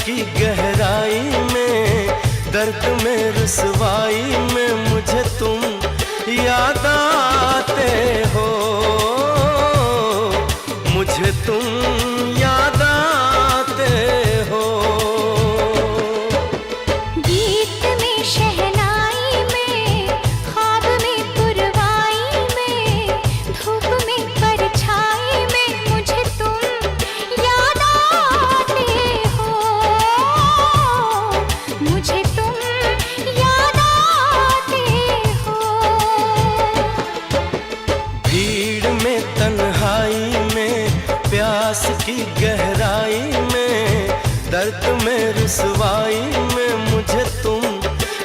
की गहराई में, दर्द में रुसवाई में मुझे तुम याद आते हो, मुझे तुम याद आते हो। गीत में शहनाई में, ख्वाब में पुरवाई में, धूप में परछाई में मुझे तुम याद आते हो, मुझे तुम याद आते हो। भीड़ में तन्हाई में, प्यास की गहराई में, दर्द में रुसवाई में मुझे तुम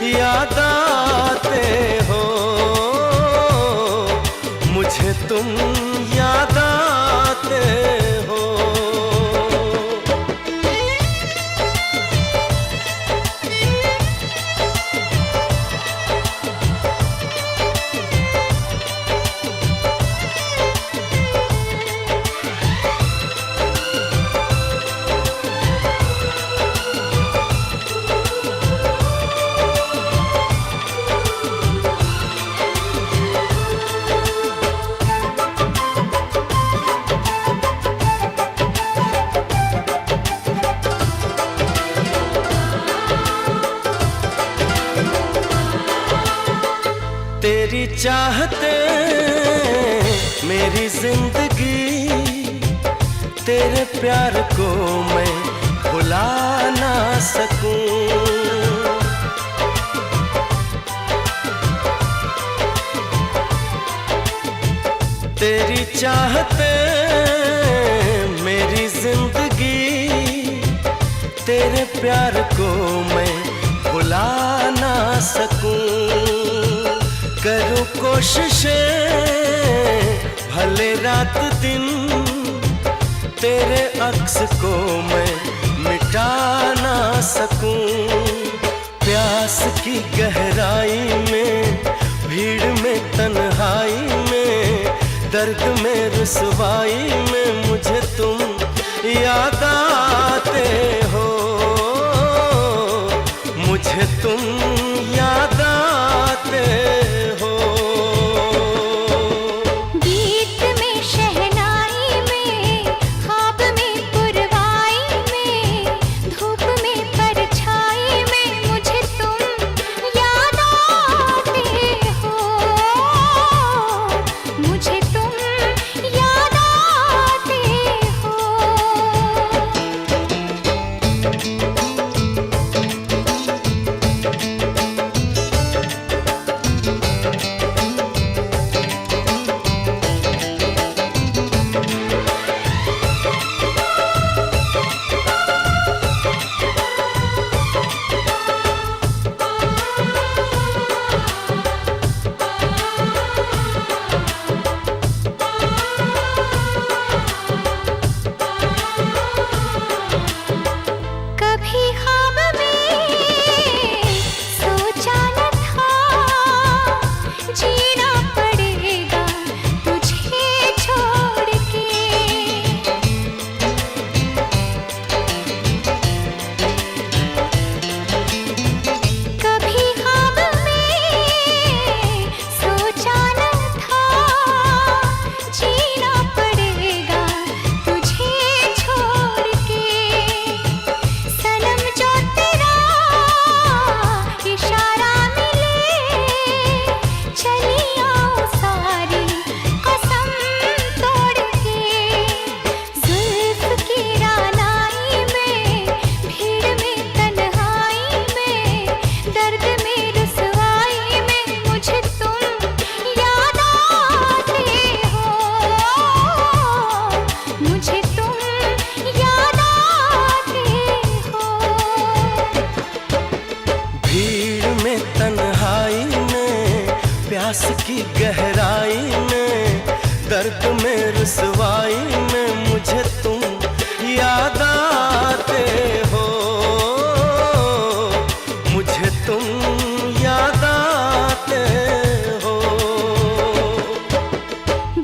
याद आते हो, मुझे तुम याद आते हो। तेरी चाहते मेरी जिंदगी, तेरे प्यार को मैं भुला ना सकूं। तेरी चाहते मेरी जिंदगी, तेरे प्यार को मैं भुला ना सकूं। करूं कोशिशें भले रात दिन, तेरे अक्स को मैं मिटा ना सकूं। प्यास की गहराई में, भीड़ में तन्हाई में, दर्द में रुसवाई में मुझे तुम याद आते हो, मुझे तुम याद आते हो। गीत में शहनाई में, ख्वाब में पुरवाई में, धूप में परछाई में मुझे तुम याद आते हो, मुझे तुम याद आते हो। कभी ख्वाब में सोचा न था, जीना पड़ेगा तुझे छोड़ के। कभी ख्वाब में सोचा न था, जीना पड़ेगा तुझे छोड़ के। सनम जो तेरा इशारा मिले, चली आऊं सारी कसम तोड़ के। जुल्फ की रानाई में, भीड़ में तन्हाई में, दर्द में रुसवाई में मुझे तुम याद आते हो, मुझे तुम याद आते हो। भीड़ में तन्हाई में, प्यास की गहराई में, दर्द में रुसवाई में मुझे तुम याद आते हो, मुझे तुम याद आते हो।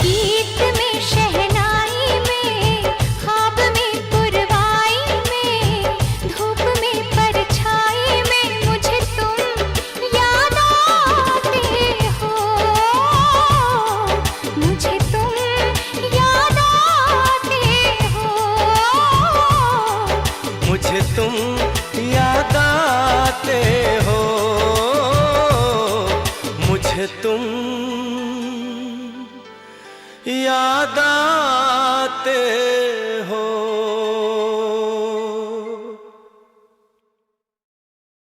गीत में शहनाई में, ख्वाब में पुरवाई में, धूप आते हो, मुझे तुम याद आते